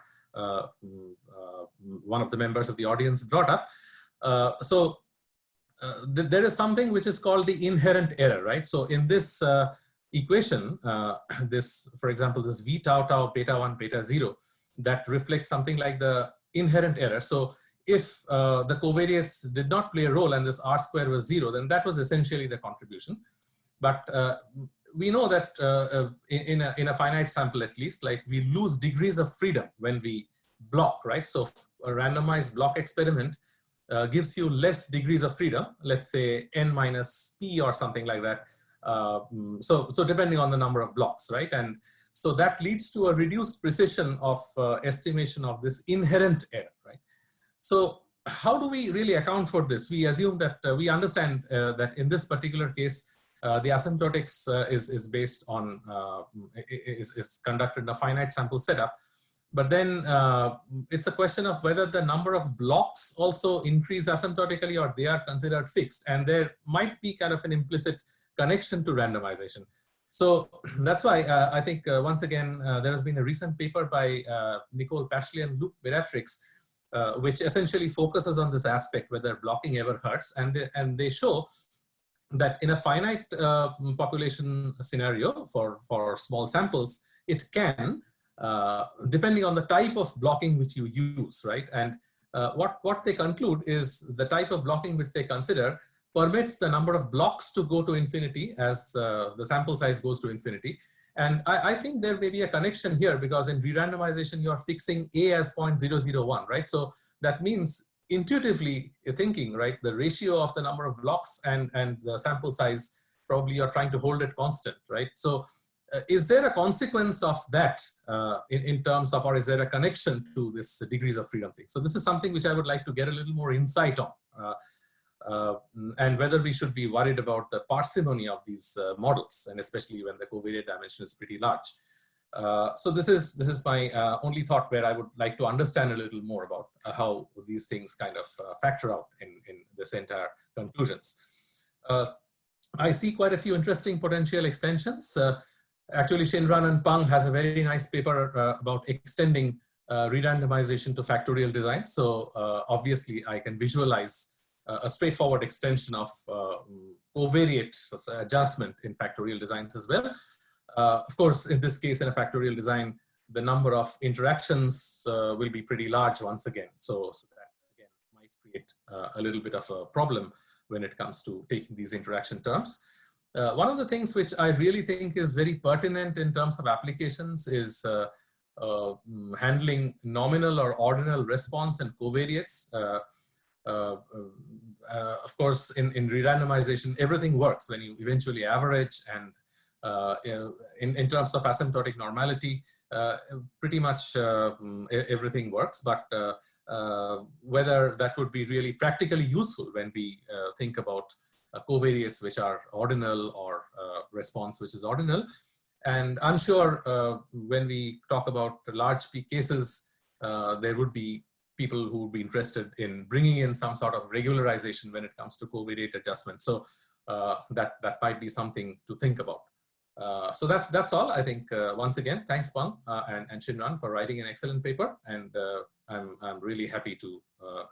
one of the members of the audience brought up. There is something which is called the inherent error, right? So in this equation, this, for example, this v tau tau beta 1 beta 0, that reflects something like the inherent error. So if the covariates did not play a role and this r square was 0, then that was essentially the contribution. But we know that in a finite sample, at least, like, we lose degrees of freedom when we block, right? So a randomized block experiment gives you less degrees of freedom, let's say n minus p or something like that. So depending on the number of blocks, right? And so that leads to a reduced precision of estimation of this inherent error, right? So how do we really account for this? We assume that we understand that in this particular case, the asymptotics is based on, is conducted in a finite sample setup. But then it's a question of whether the number of blocks also increase asymptotically or they are considered fixed. And there might be kind of an implicit connection to randomization. So that's why I think once again, there has been a recent paper by Nicole Pashley and Luke Beatrix, which essentially focuses on this aspect, whether blocking ever hurts. And they show that in a finite population scenario for small samples, it can, depending on the type of blocking which you use, right? And what they conclude is the type of blocking which they consider permits the number of blocks to go to infinity as the sample size goes to infinity. And I think there may be a connection here, because in re-randomization, you are fixing A as 0.001, right? So that means intuitively thinking, right, the ratio of the number of blocks and the sample size, probably you're trying to hold it constant, right? So is there a consequence of that in terms of, or is there a connection to this degrees of freedom thing? So this is something which I would like to get a little more insight on, and whether we should be worried about the parsimony of these models, and especially when the covariate dimension is pretty large. So this is my only thought, where I would like to understand a little more about how these things kind of factor out in this entire conclusions. I see quite a few interesting potential extensions. Actually, Shinran and Peng has a very nice paper about extending re-randomization to factorial design. So obviously, I can visualize a straightforward extension of covariate adjustment in factorial designs as well. Of course, in this case, in a factorial design, the number of interactions will be pretty large once again. So that again might create a little bit of a problem when it comes to taking these interaction terms. One of the things which I really think is very pertinent in terms of applications is handling nominal or ordinal response and covariates. Of course, in re-randomization, everything works when you eventually average, and in terms of asymptotic normality, pretty much everything works. But whether that would be really practically useful when we think about covariates which are ordinal, or response which is ordinal. And I'm sure when we talk about large peak cases, there would be people who would be interested in bringing in some sort of regularization when it comes to covariate adjustment. So that might be something to think about. So that's all. I think once again, thanks Peng and Shinran for writing an excellent paper, and I'm really happy to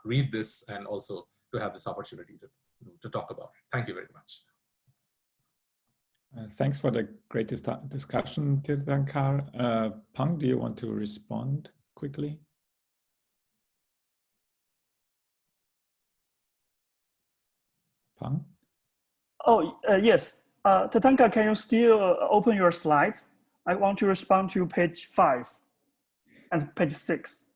read this and also to have this opportunity to talk about it. Thank you very much. Thanks for the great discussion, Tirthankar. Peng, do you want to respond quickly? Peng? Oh, yes. Tirthankar, can you still open your slides? I want to respond to page 5 and page 6.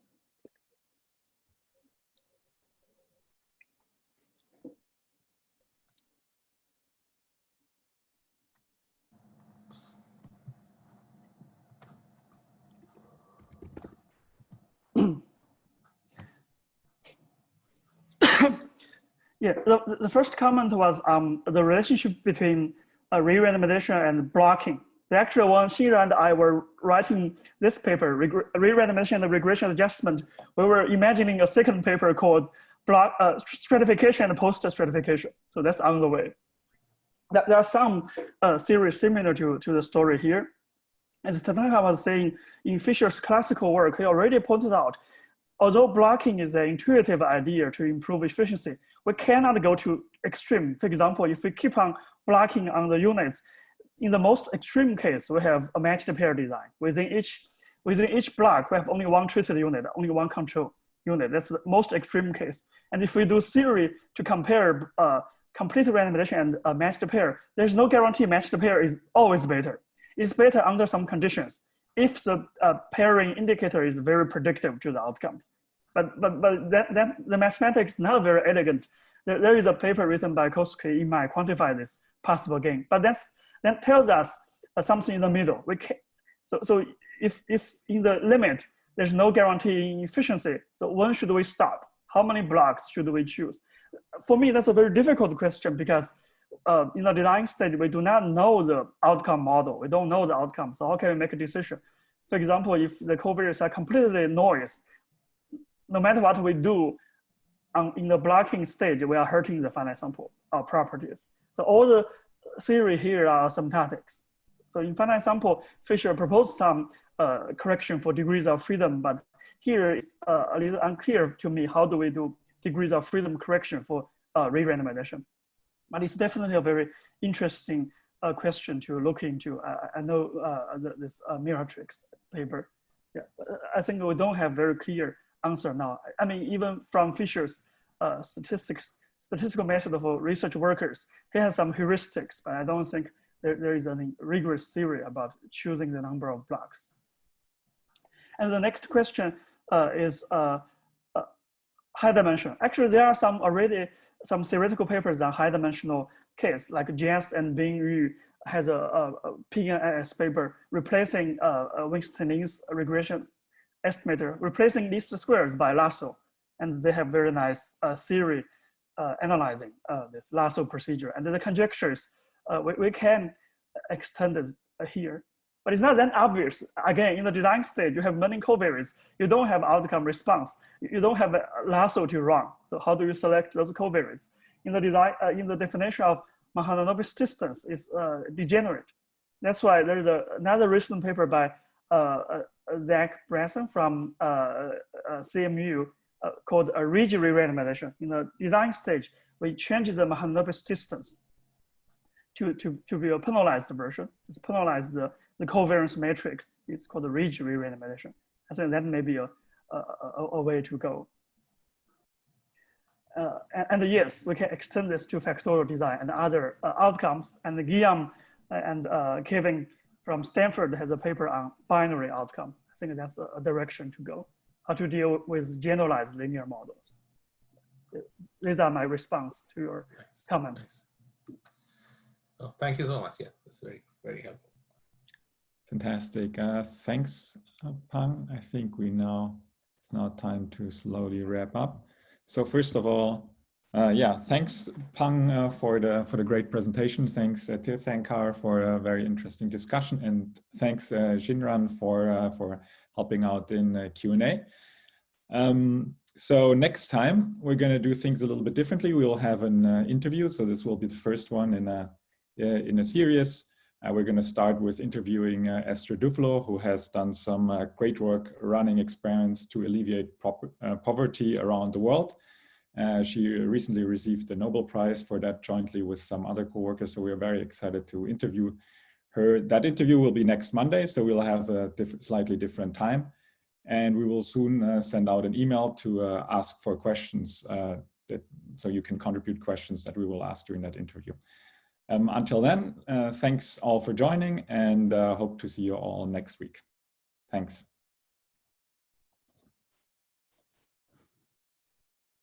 Yeah, the first comment was the relationship between re-randomization and blocking. The actual one, Shira and I were writing this paper, re-randomization and regression adjustment. We were imagining a second paper called stratification and post-stratification. So that's on the way. There are some theories similar to the story here. As Tirthankar was saying, in Fisher's classical work, he already pointed out, although blocking is an intuitive idea to improve efficiency, we cannot go to extreme. For example, if we keep on blocking on the units, in the most extreme case, we have a matched pair design. Within each block, we have only one treated unit, only one control unit. That's the most extreme case. And if we do theory to compare complete randomization and a matched pair, there's no guarantee matched pair is always better. It's better under some conditions, if the pairing indicator is very predictive to the outcomes. But the mathematics is not very elegant. There is a paper written by Kosuke in my quantify this possible gain, but that tells us something in the middle. So if in the limit, there's no guarantee in efficiency, so when should we stop? How many blocks should we choose? For me, that's a very difficult question, because in the design stage, we do not know the outcome model. We don't know the outcome, so how can we make a decision? For example, if the covariates are completely noise, no matter what we do in the blocking stage, we are hurting the finite sample properties. So all the theory here are asymptotics. So in finite sample, Fisher proposed some correction for degrees of freedom, but here it's a little unclear to me, how do we do degrees of freedom correction for re-randomization? But it's definitely a very interesting question to look into. I know this Miratrix paper. Yeah, I think we don't have very clear answer now. I mean, even from Fisher's statistical method for research workers, he has some heuristics, but I don't think there is any rigorous theory about choosing the number of blocks. And the next question is, high dimension. Actually, there are some theoretical papers on high dimensional case, like Jens and Bing Yu has a Peng paper replacing Winston-Lins regression estimator, replacing least squares by lasso. And they have very nice theory analyzing this lasso procedure. And the conjectures, we can extend it here. But it's not that obvious. Again, in the design stage, you have many covariates. You don't have outcome response. You don't have a lasso to run. So how do you select those covariates? In the design, in the definition of Mahalanobis distance is degenerate. That's why there's another recent paper by Zach Branson from CMU called a rigid rerandomization. In the design stage, we change the Mahalanobis distance to be a penalized version. It's penalize the covariance matrix. It's called the rigid rerandomization. I think that may be a way to go. And yes, we can extend this to factorial design and other outcomes. And Guillaume and Kevin from Stanford has a paper on binary outcome. I think that's a direction to go, how to deal with generalized linear models. These are my response to your comments. Nice. Oh, thank you so much. Yeah, that's very, very helpful. Fantastic. Thanks, Peng. I think it's now time to slowly wrap up. So first of all, yeah, thanks Peng for the great presentation. Thanks Tirthankar for a very interesting discussion, and thanks Jinran for helping out in Q&A. So next time we're going to do things a little bit differently. We will have an interview. So this will be the first one in a series. We're going to start with interviewing Esther Duflo, who has done some great work running experiments to alleviate poverty around the world. She recently received the Nobel Prize for that jointly with some other co-workers. So we're very excited to interview her. That interview will be next Monday, so we'll have a slightly different time. And we will soon send out an email to ask for questions, so you can contribute questions that we will ask during that interview. Until then, thanks all for joining, and hope to see you all next week. Thanks.